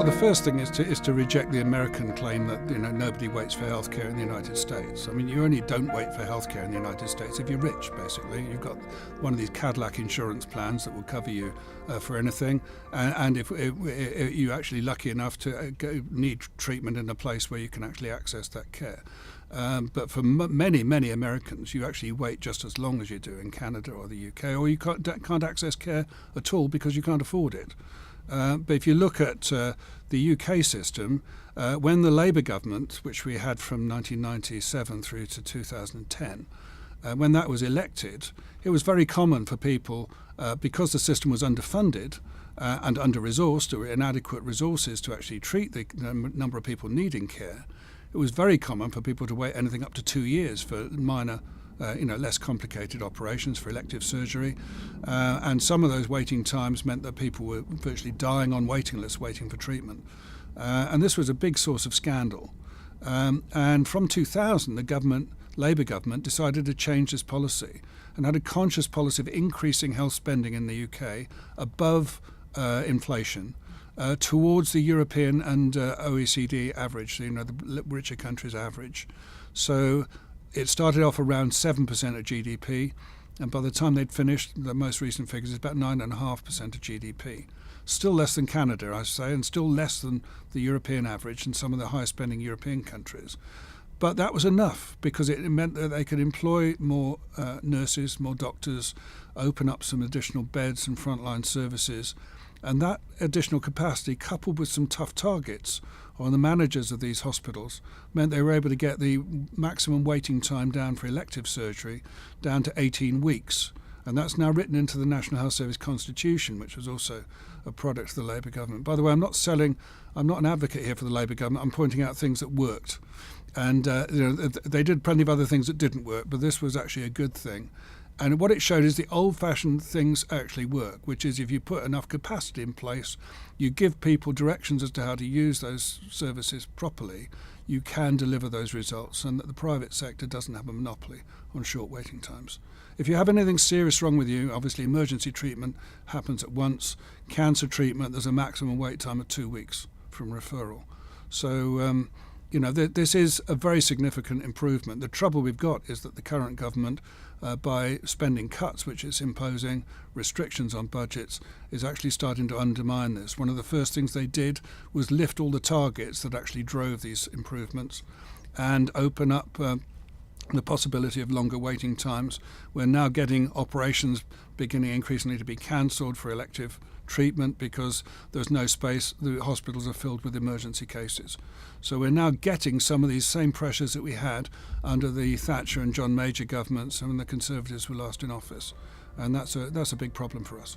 Well, the first thing is to reject the American claim that nobody waits for healthcare in the United States. I mean, you only don't wait for healthcare in the United States if you're rich. Basically, you've got one of these Cadillac insurance plans that will cover you for anything, and if you're actually lucky enough to need treatment in a place where you can actually access that care. But for many Americans, you actually wait just as long as you do in Canada or the UK, or you can't access care at all because you can't afford it. But if you look at the UK system, when the Labour government, which we had from 1997 through to 2010, when that was elected, it was very common for people, because the system was underfunded and under-resourced, or inadequate resources to actually treat the number of people needing care, it was very common for people to wait anything up to 2 years for minor less complicated operations, for elective surgery. And some of those waiting times meant that people were virtually dying on waiting lists waiting for treatment. And this was a big source of scandal. And from 2000, the Labour government decided to change this policy and had a conscious policy of increasing health spending in the UK above inflation, towards the European and OECD average, the richer countries' average. So it started off around 7% of GDP, and by the time they'd finished, the most recent figures is about 9.5% of GDP. Still less than Canada, I say, and still less than the European average and some of the highest spending European countries. But that was enough, because it meant that they could employ more nurses, more doctors, open up some additional beds and frontline services. And that additional capacity, coupled with some tough targets on the managers of these hospitals, meant they were able to get the maximum waiting time down for elective surgery down to 18 weeks. And that's now written into the National Health Service Constitution, which was also a product of the Labour government. By the way, I'm not an advocate here for the Labour government. I'm pointing out things that worked. And they did plenty of other things that didn't work, but this was actually a good thing. And what it showed is the old-fashioned things actually work, which is if you put enough capacity in place, you give people directions as to how to use those services properly, you can deliver those results, and that the private sector doesn't have a monopoly on short waiting times. If you have anything serious wrong with you, obviously emergency treatment happens at once. Cancer treatment, there's a maximum wait time of 2 weeks from referral. So, this is a very significant improvement. The trouble we've got is that the current government, by spending cuts, which it's imposing, restrictions on budgets, is actually starting to undermine this. One of the first things they did was lift all the targets that actually drove these improvements and open up the possibility of longer waiting times. We're now getting operations beginning increasingly to be cancelled for elective treatment because there's no space. The hospitals are filled with emergency cases. So we're now getting some of these same pressures that we had under the Thatcher and John Major governments when the Conservatives were last in office. And that's a big problem for us.